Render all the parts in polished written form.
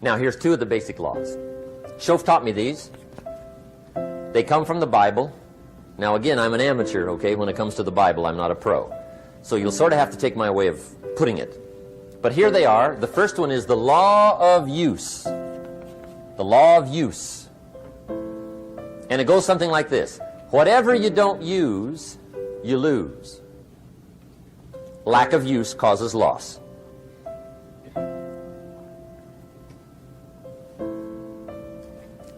Now, here's two of the basic laws. Shof taught me these. They come from the Bible. Now, again, I'm an amateur, okay? When it comes to the Bible, I'm not a pro. So you'll sort of have to take my way of putting it. But here they are. The first one is the law of use. The law of use. And it goes something like this. Whatever you don't use, you lose. Lack of use causes loss.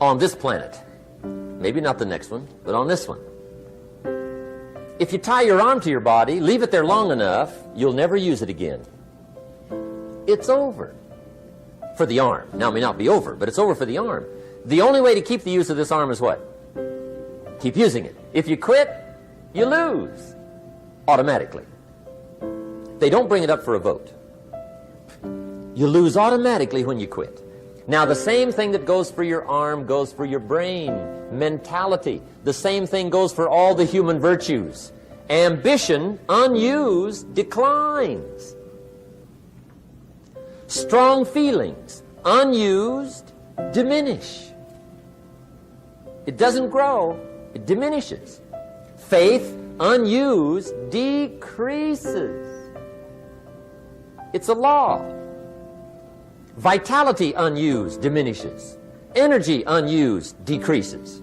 On this planet, maybe not the next one, but on this one, if you tie your arm to your body, leave it there long enough, you'll never use it again. It's over for the arm. Now, it may not be over, but it's over for the arm. The only way to keep the use of this arm is what? Keep using it. If you quit, you lose automatically. They don't bring it up for a vote. You lose automatically when you quit. Now, the same thing that goes for your arm goes for your brain, mentality. The same thing goes for all the human virtues. Ambition, unused, declines. Strong feelings, unused, diminish. It doesn't grow, it diminishes. Faith, unused, decreases. It's a law. Vitality, unused, diminishes. Energy, unused, decreases.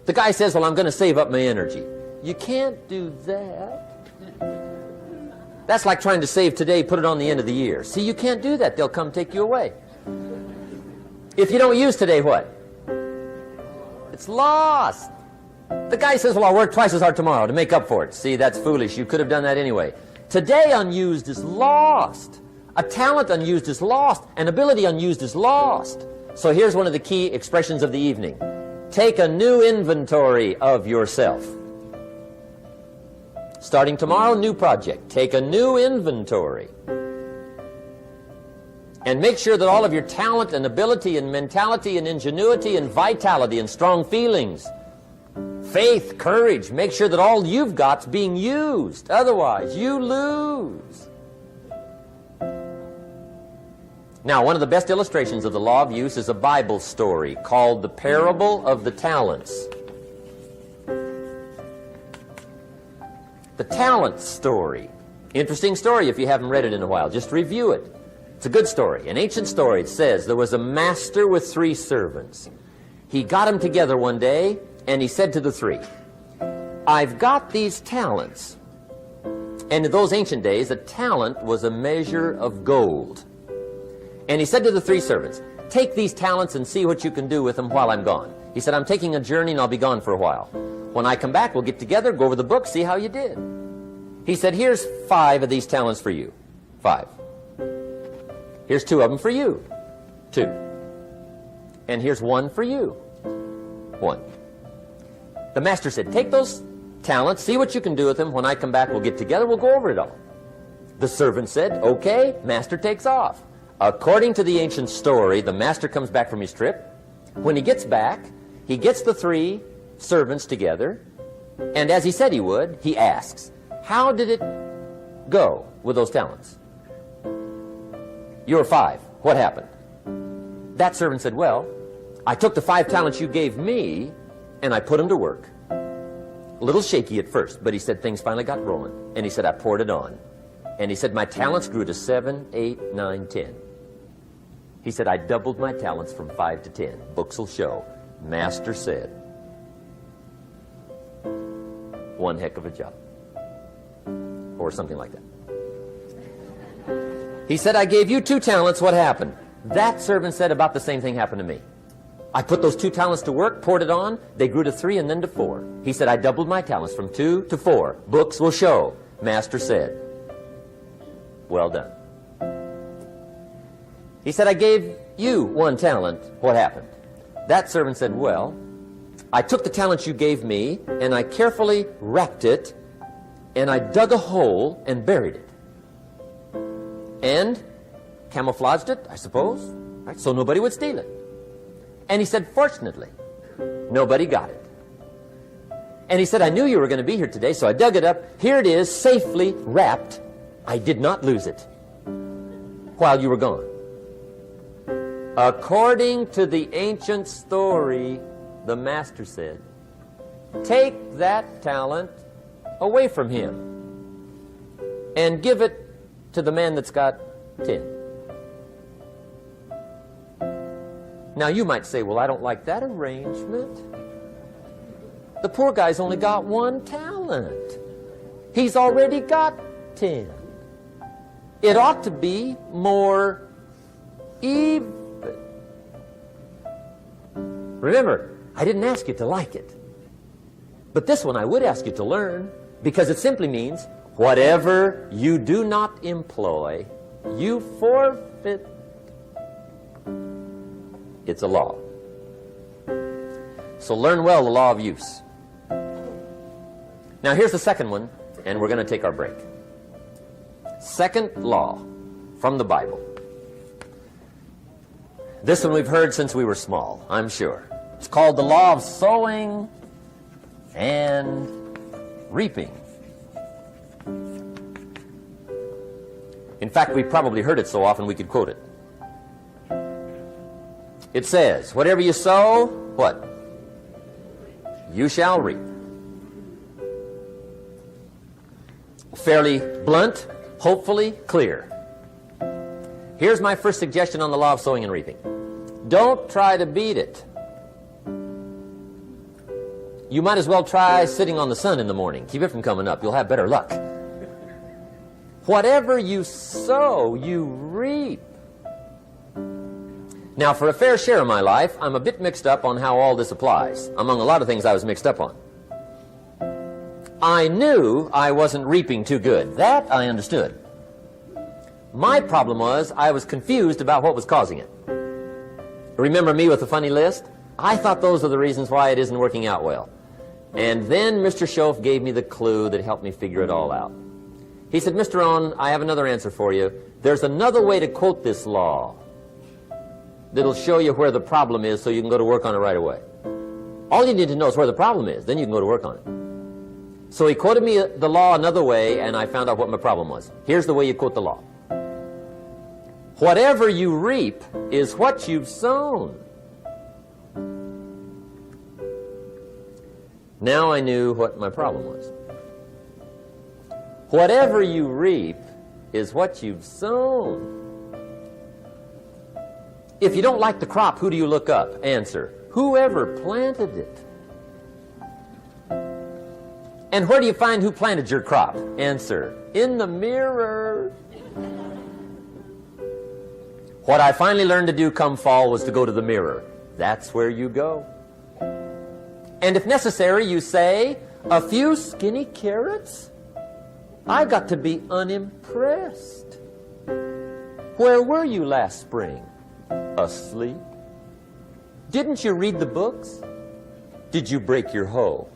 The guy says, well, I'm going to save up my energy. You can't do that. That's like trying to save today, put it on the end of the year. See, you can't do that. They'll come take you away. If you don't use today, what? It's lost. The guy says, well, I'll work twice as hard tomorrow to make up for it. See, that's foolish. You could have done that anyway. Today, unused is lost. A talent unused is lost. An ability unused is lost. So here's one of the key expressions of the evening. Take a new inventory of yourself. Starting tomorrow, new project. Take a new inventory. And make sure that all of your talent and ability and mentality and ingenuity and vitality and strong feelings, faith, courage, make sure that all you've got's being used. Otherwise, you lose. Now, one of the best illustrations of the law of use is a Bible story called the Parable of the Talents. The talent story. Interesting story if you haven't read it in a while. Just review it. It's a good story. An ancient story. It says there was a master with 3 servants. He got them together one day and he said to the 3, I've got these talents. And in those ancient days, a talent was a measure of gold. And he said to the 3 servants, take these talents and see what you can do with them while I'm gone. He said, I'm taking a journey and I'll be gone for a while. When I come back, we'll get together, go over the book, see how you did. He said, here's 5 of these talents for you. 5. Here's 2 of them for you. 2. And here's 1 for you. 1. The master said, take those talents, see what you can do with them. When I come back, we'll get together, we'll go over it all. The servant said, okay, master takes off. According to the ancient story, the master comes back from his trip. When he gets back, he gets the 3 servants together, and as he said he would, he asks, how did it go with those talents? You were 5. What happened? That servant said, well, I took the 5 talents you gave me, and I put them to work. A little shaky at first, but he said things finally got rolling, and he said, I poured it on. And he said, my talents grew to 7, 8, 9, 10. He said, I doubled my talents from 5 to 10. Books will show. Master said, one heck of a job. Or something like that. He said, I gave you 2 talents. What happened? That servant said, about the same thing happened to me. I put those 2 talents to work, poured it on. They grew to 3 and then to 4. He said, I doubled my talents from 2 to 4. Books will show. Master said, well done. He said, I gave you 1 talent. What happened? That servant said, well, I took the talent you gave me, and I carefully wrapped it, and I dug a hole and buried it. And camouflaged it, I suppose, right, so nobody would steal it. And he said, fortunately, nobody got it. And he said, I knew you were going to be here today, so I dug it up. Here it is, safely wrapped. I did not lose it while you were gone. According to the ancient story, the master said, take that talent away from him and give it to the man that's got 10. Now you might say, well, I don't like that arrangement. The poor guy's only got 1 talent. He's already got 10. It ought to be more even. Remember, I didn't ask you to like it. But this one I would ask you to learn, because it simply means whatever you do not employ, you forfeit. It's a law. So learn well the law of use. Now here's the second one, and we're going to take our break. Second law from the Bible. This one we've heard since we were small, I'm sure. It's called the law of sowing and reaping. In fact, we probably heard it so often we could quote it. It says, whatever you sow, what? You shall reap. Fairly blunt, hopefully clear. Here's my first suggestion on the law of sowing and reaping. Don't try to beat it. You might as well try sitting on the sun in the morning. Keep it from coming up. You'll have better luck. Whatever you sow, you reap. Now, for a fair share of my life, I'm a bit mixed up on how all this applies. Among a lot of things I was mixed up on. I knew I wasn't reaping too good. That I understood. My problem was I was confused about what was causing it. Remember me with the funny list? I thought those are the reasons why it isn't working out well. And then Mr. Schoaf gave me the clue that helped me figure it all out. He said, Mr. Rohn, I have another answer for you. There's another way to quote this law that'll show you where the problem is so you can go to work on it right away. All you need to know is where the problem is, then you can go to work on it. So he quoted me the law another way, and I found out what my problem was. Here's the way you quote the law. Whatever you reap is what you've sown. Now I knew what my problem was. Whatever you reap is what you've sown. If you don't like the crop, who do you look up? Answer, whoever planted it. And where do you find who planted your crop? Answer, in the mirror. What I finally learned to do come fall was to go to the mirror. That's where you go. And if necessary, you say, a few skinny carrots? I got to be unimpressed. Where were you last spring? Asleep. Didn't you read the books? Did you break your hoe?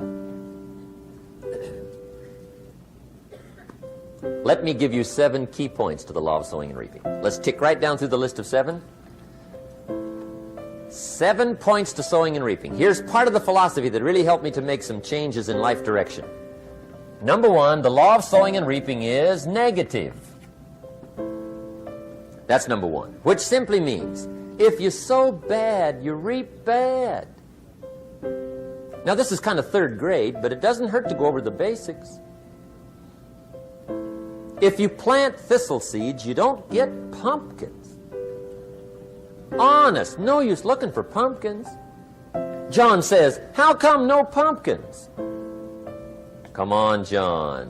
Let me give you 7 key points to the law of sowing and reaping. Let's tick right down through the list of 7. 7 points to sowing and reaping. Here's part of the philosophy that really helped me to make some changes in life direction. Number 1, the law of sowing and reaping is negative. That's number 1, which simply means if you sow bad, you reap bad. Now this is kind of 3rd grade, but it doesn't hurt to go over the basics. If you plant thistle seeds, you don't get pumpkins. Honest, no use looking for pumpkins. John says, how come no pumpkins? Come on, John.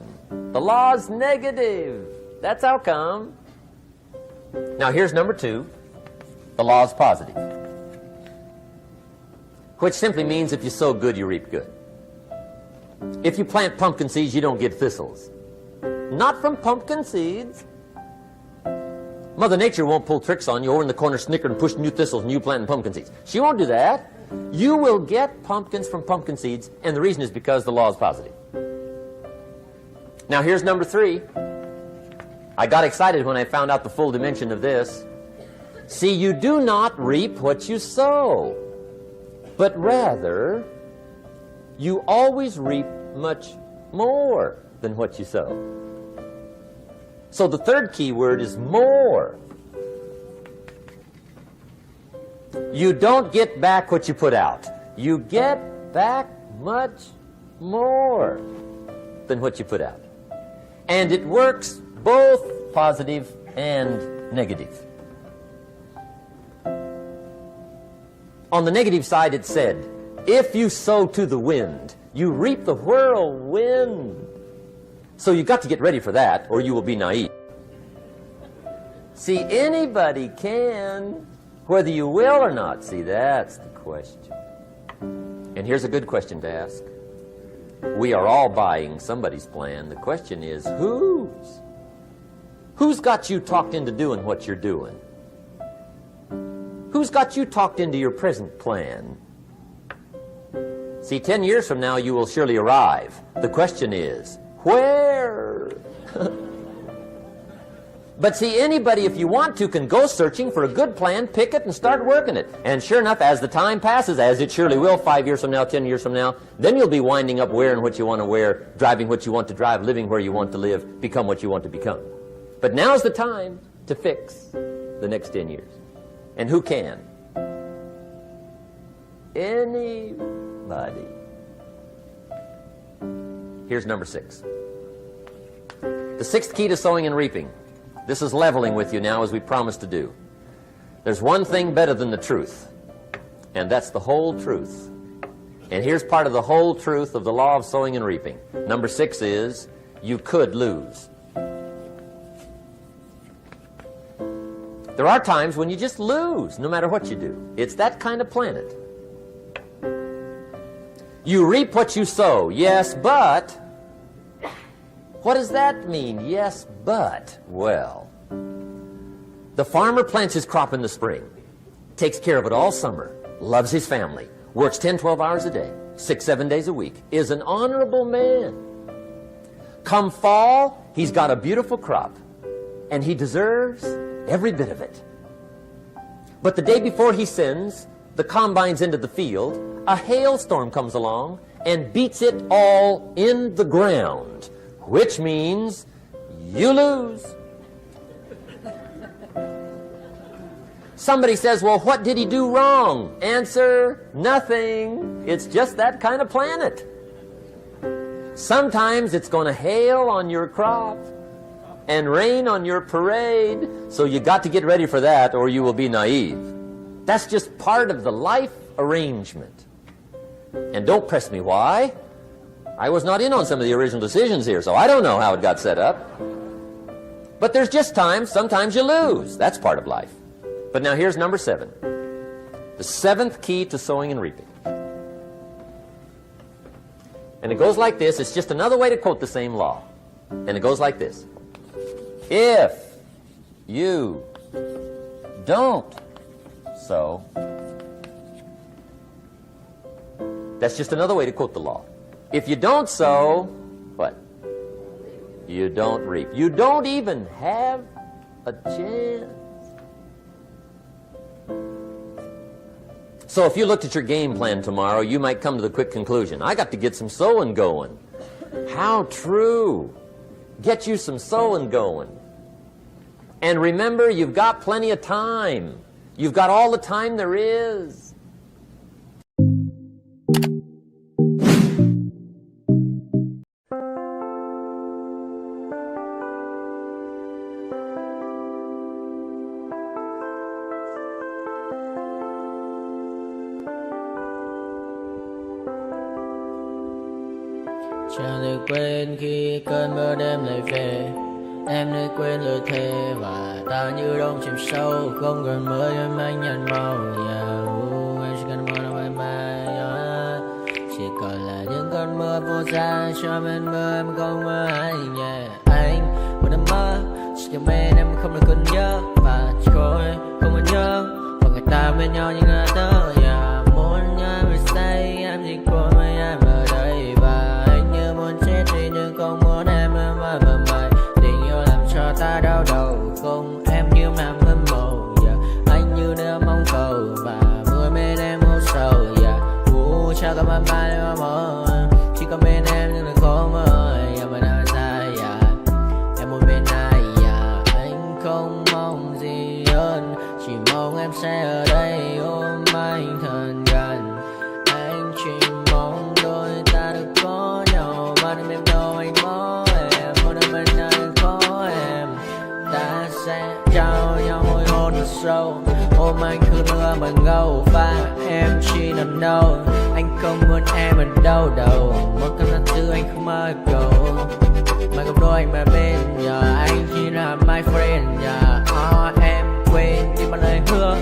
The law's negative. That's how come. Now here's number 2. The law's positive. Which simply means if you sow good, you reap good. If you plant pumpkin seeds, you don't get thistles. Not from pumpkin seeds. Mother Nature won't pull tricks on you over in the corner snickering and pushing new thistles and you planting pumpkin seeds. She won't do that. You will get pumpkins from pumpkin seeds, and the reason is because the law is positive. Now here's number 3. I got excited when I found out the full dimension of this. See, you do not reap what you sow, but rather you always reap much more than what you sow. So the 3rd key word is more. You don't get back what you put out. You get back much more than what you put out. And it works both positive and negative. On the negative side, it said, if you sow to the wind, you reap the whirlwind. So you've got to get ready for that, or you will be naive. See, anybody can, whether you will or not. See, that's the question. And here's a good question to ask. We are all buying somebody's plan. The question is, whose? Who's got you talked into doing what you're doing? Who's got you talked into your present plan? See, 10 years from now, you will surely arrive. The question is, where? But see, anybody, if you want to, can go searching for a good plan, pick it, and start working it. And sure enough, as the time passes, as it surely will 5 years from now, 10 years from now, then you'll be winding up wearing what you want to wear, driving what you want to drive, living where you want to live, become what you want to become. But now's the time to fix the next 10 years. And who can? Anybody. Here's number 6. The 6th key to sowing and reaping. This is leveling with you now, as we promised to do. There's one thing better than the truth, and that's the whole truth. And here's part of the whole truth of the law of sowing and reaping. Number 6 is, you could lose. There are times when you just lose, no matter what you do. It's that kind of planet. You reap what you sow, yes, but... What does that mean, yes, but? Well, the farmer plants his crop in the spring, takes care of it all summer, loves his family, works 10, 12 hours a day, 6, 7 days a week, is an honorable man. Come fall, he's got a beautiful crop, and he deserves every bit of it. But the day before he sends the combines into the field, a hailstorm comes along and beats it all in the ground, which means you lose. Somebody says, well, what did he do wrong? Answer, nothing. It's just that kind of planet. Sometimes it's going to hail on your crop and rain on your parade, so you got to get ready for that or you will be naive. That's just part of the life arrangement. And don't press me why. I was not in on some of the original decisions here, so I don't know how it got set up. But there's just times, sometimes you lose. That's part of life. But now here's number 7. The 7th key to sowing and reaping. And it goes like this. It's just another way to quote the same law. And it goes like this. If you don't sow, that's just another way to quote the law. If you don't sow, what? You don't reap. You don't even have a chance. So if you looked at your game plan tomorrow, you might come to the quick conclusion, I got to get some sowing going. How true. Get you some sowing going. And remember, you've got plenty of time. You've got all the time there is. Chẳng được quên khi cơn mưa đêm lại về. Em đã quên lời thề và ta như đông chìm sâu. Không còn mơ em anh nhận màu. Anh chỉ cần mơ đâu em bay. Chỉ còn là những cơn mưa vô giá. Cho bên mơ em không mơ hay nhẹ. Anh vẫn đang mơ. Chỉ cho bên em không được cần nhớ. Và chỉ có em không còn nhớ. Và người ta bên nhau như ngã tớ. Muốn nhớ về say em chỉ có mấy em ở đây. Và anh như muốn chết đi nhưng không muốn em mơ mày. Tình yêu làm cho ta đau đầu. Không em như mà mơ mộng. Anh như nếu mong cầu. Và mưa bên em ngô sầu. Chào các bạn mai em mơ. Chỉ có bên em nhưng là khó mơ. Em ở đâu ra em một bên ai. Anh không mong gì hơn. Chỉ mong em sẽ ở đây ôm anh thật gần. Anh chỉ mong đôi ta được có nhau. Mà đừng em đâu anh có em, một đêm bên anh có em. Ta sẽ trao nhau môi hôn thật sâu, ôm anh cứ nữa mà ngâu. Và em chỉ nằm đâu, anh không muốn em ở đâu đâu. Một cơn gió thứ anh không mơ cầu, mà gặp đôi anh mà bên giờ anh chỉ là my friend. Em quên đi bao lời hứa,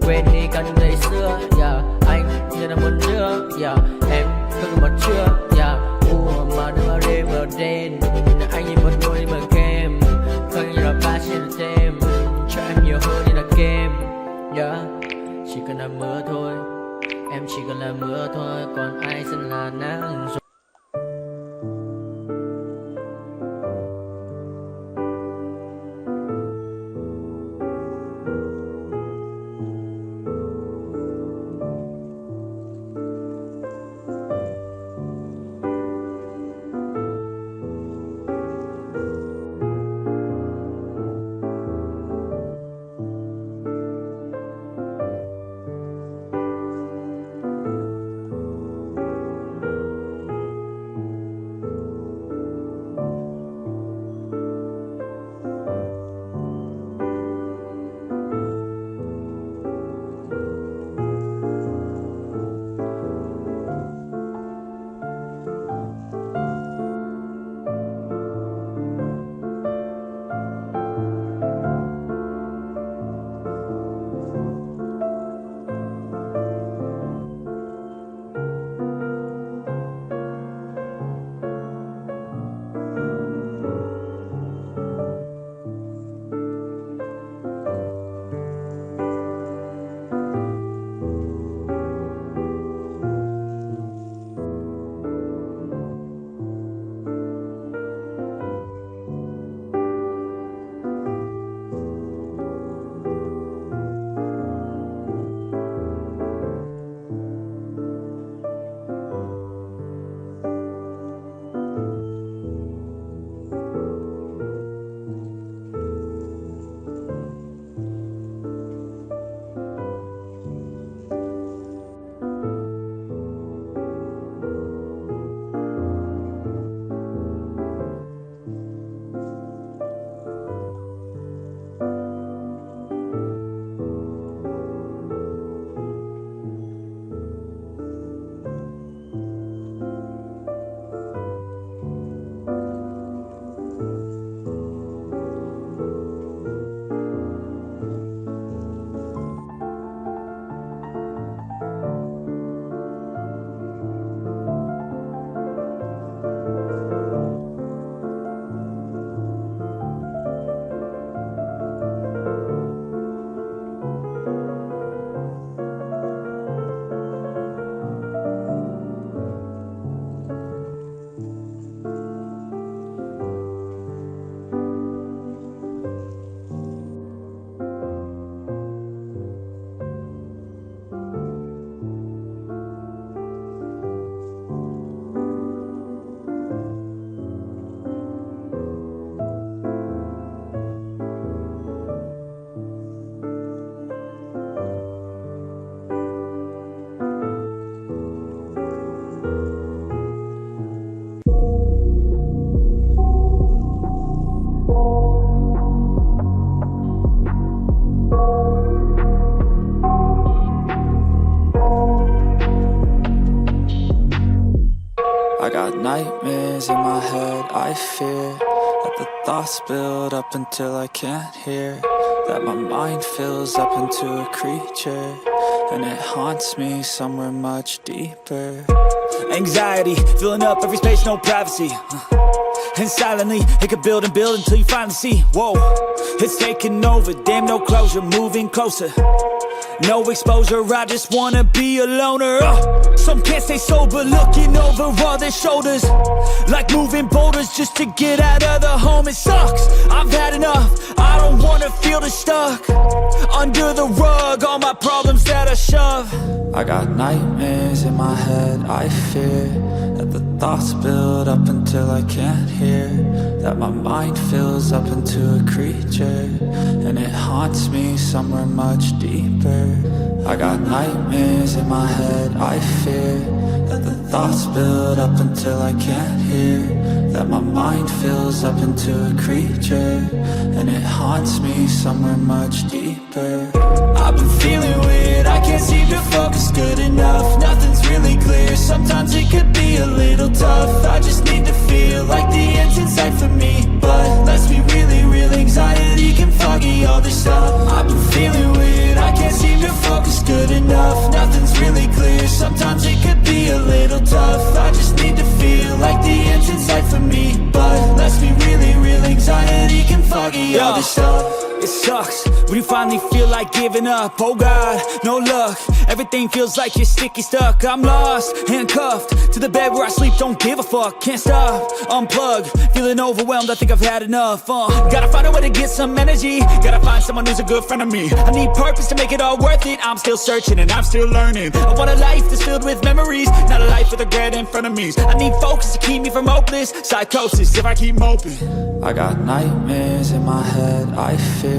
quên đi cả những ngày xưa. Anh như là một đứa, em không một chưa. Mà đừng ở đêm ở đêm, anh như một đôi mà kem, không như là ba trên thêm. Cho em nhiều hơn như là kem. Chỉ cần là mưa thôi, em chỉ cần là mưa thôi, còn ai sẽ là nắng rồi. Nightmares in my head, I fear that the thoughts build up until I can't hear, that my mind fills up into a creature, and it haunts me somewhere much deeper. Anxiety, filling up every space, no privacy. And silently, it could build and build until you finally see, whoa, it's taking over, damn no closure, moving closer. No exposure, I just wanna be a loner. Some can't stay sober, looking over all their shoulders, like moving boulders just to get out of the home. It sucks, I've had enough, I don't wanna feel the stuck under the rug, all my problems that I shove. I got nightmares in my head, I fear that the thoughts build up until I can't hear, that my mind fills up into a creature, and it it haunts me somewhere much deeper. I got nightmares in my head, I fear that the thoughts build up until I can't hear, that my mind fills up into a creature, and it haunts me somewhere much deeper. I've been feeling weird, I can't seem to focus good enough. Nothing's really clear, sometimes it could be a little tough. I just need to feel like the end's in sight for me, but let's be really real, anxiety can foggy all this stuff. I've been feeling weird, I can't seem to focus good enough. Nothing's really clear, sometimes it could be a little tough. I just need to feel like the end's in sight for me, but let's be really real, anxiety can foggy all this stuff. It sucks when you finally feel like giving up. Oh God, no luck. Everything feels like you're sticky stuck. I'm lost, handcuffed to the bed where I sleep. Don't give a fuck, can't stop. Unplug, feeling overwhelmed. I think I've had enough. Gotta find a way to get some energy. Gotta find someone who's a good friend of me. I need purpose to make it all worth it. I'm still searching and I'm still learning. I want a life that's filled with memories, not a life with regret in front of me. I need focus to keep me from hopeless psychosis if I keep moping. I got nightmares in my head, I fear.